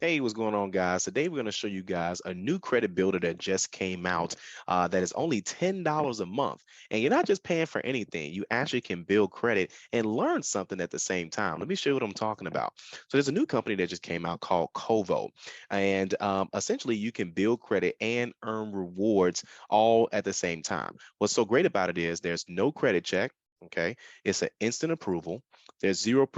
Hey, what's going on, guys? Today we're going to show you guys a new credit builder that just came out that is only $10 a month. And you're not just paying for anything, you actually can build credit and learn something at the same time. Let me show you what I'm talking about. So there's a new company that just came out called Kovo. And essentially, you can build credit and earn rewards all at the same time. What's so great about it is there's no credit check. Okay, it's an instant approval. There's 0%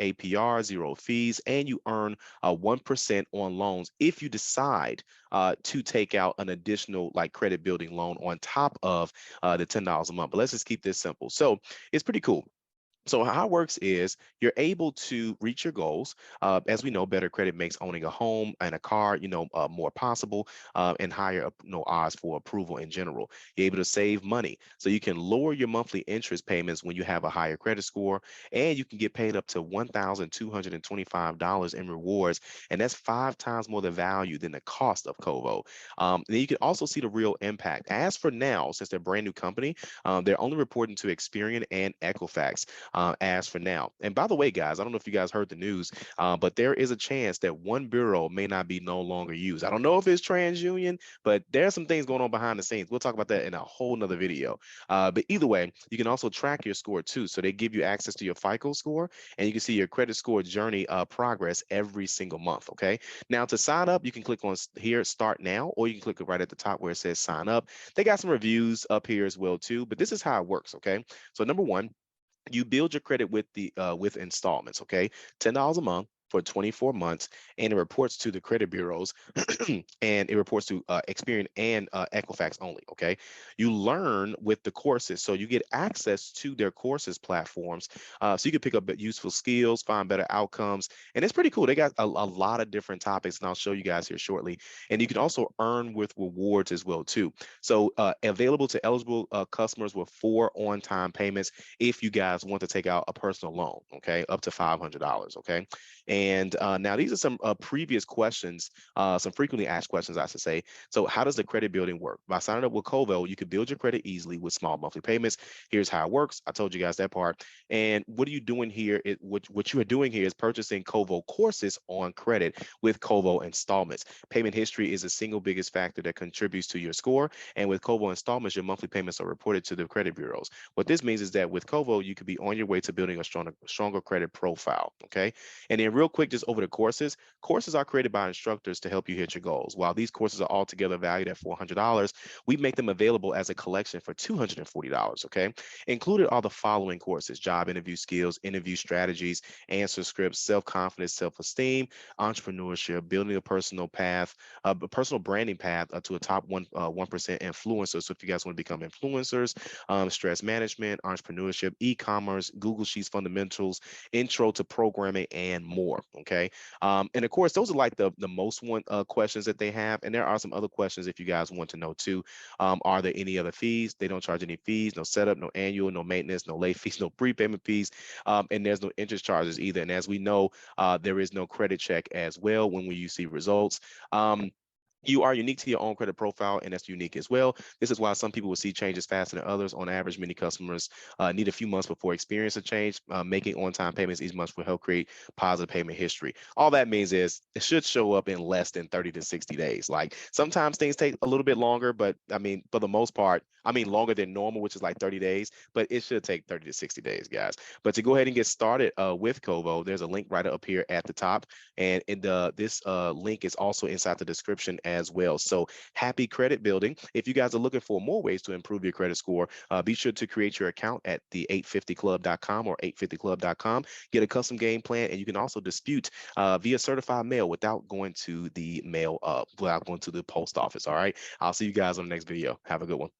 APR, zero fees, and you earn 1% on loans if you decide to take out an additional like credit building loan on top of the $10 a month. But let's just keep this simple. So it's pretty cool. So how it works is you're able to reach your goals. As we know, better credit makes owning a home and a car, more possible and higher, odds for approval in general. You're able to save money, so you can lower your monthly interest payments when you have a higher credit score, and you can get paid up to $1,225 in rewards, and that's 5 times more the value than the cost of Kovo. Then you can also see the real impact. As for now, since they're a brand new company, they're only reporting to Experian and Equifax as for now. And by the way, guys, I don't know if you guys heard the news, but there is a chance that one bureau may not be no longer used. I don't know if it's TransUnion, but there's some things going on behind the scenes. We'll talk about that in a whole nother video. But either way, you can also track your score too. So they give you access to your FICO score, and you can see your credit score journey progress every single month. Okay. Now to sign up, you can click on here, start now, or you can click it right at the top where it says sign up. They got some reviews up here as well too, but this is how it works. Okay. So number one, you build your credit with the with installments. Okay, $10 a month for 24 months, and it reports to the credit bureaus and it reports to Experian and Equifax only. Okay, you learn with the courses, so you get access to their courses platforms, so you can pick up useful skills, find better outcomes, and it's pretty cool. They got a lot of different topics, and I'll show you guys here shortly. And you can also earn with rewards as well too. So available to eligible customers with 4 on-time payments if you guys want to take out a personal loan, okay, up to $500, okay? And now these are some previous questions, some frequently asked questions, I should say. So how does the credit building work? By signing up with Covo, you can build your credit easily with small monthly payments. Here's how it works. I told you guys that part. And what are you doing here? What you are doing here is purchasing Covo courses on credit with Covo installments. Payment history is the single biggest factor that contributes to your score. And with Covo installments, your monthly payments are reported to the credit bureaus. What this means is that with Covo, you could be on your way to building a stronger credit profile. Okay. And then real quick, just over the courses. Courses are created by instructors to help you hit your goals. While these courses are altogether valued at $400, we make them available as a collection for $240. Okay. Included are the following courses: job interview skills, interview strategies, answer scripts, self-confidence, self-esteem, entrepreneurship, building a personal path, a personal branding path to a top 1% influencer. So if you guys want to become influencers, stress management, entrepreneurship, e-commerce, Google Sheets fundamentals, intro to programming, and more. Okay. And of course, those are like the most one questions that they have. And there are some other questions if you guys want to know too. Are there any other fees? They don't charge any fees, no setup, no annual, no maintenance, no late fees, no prepayment fees. And there's no interest charges either. And as we know, there is no credit check as well when you see results. You are unique to your own credit profile, and that's unique as well. This is why some people will see changes faster than others. On average, many customers need a few months before experiencing a change. Making on-time payments each month will help create positive payment history. All that means is it should show up in less than 30 to 60 days. Like sometimes things take a little bit longer, but I mean, for the most part, I mean longer than normal, which is like 30 days, but it should take 30 to 60 days, guys. But to go ahead and get started with Kovo, there's a link right up here at the top, and this link is also inside the description as well. So happy credit building. If you guys are looking for more ways to improve your credit score, be sure to create your account at the 850club.com or 850club.com. Get a custom game plan, and you can also dispute via certified mail without going to the post office. All right. I'll see you guys on the next video. Have a good one.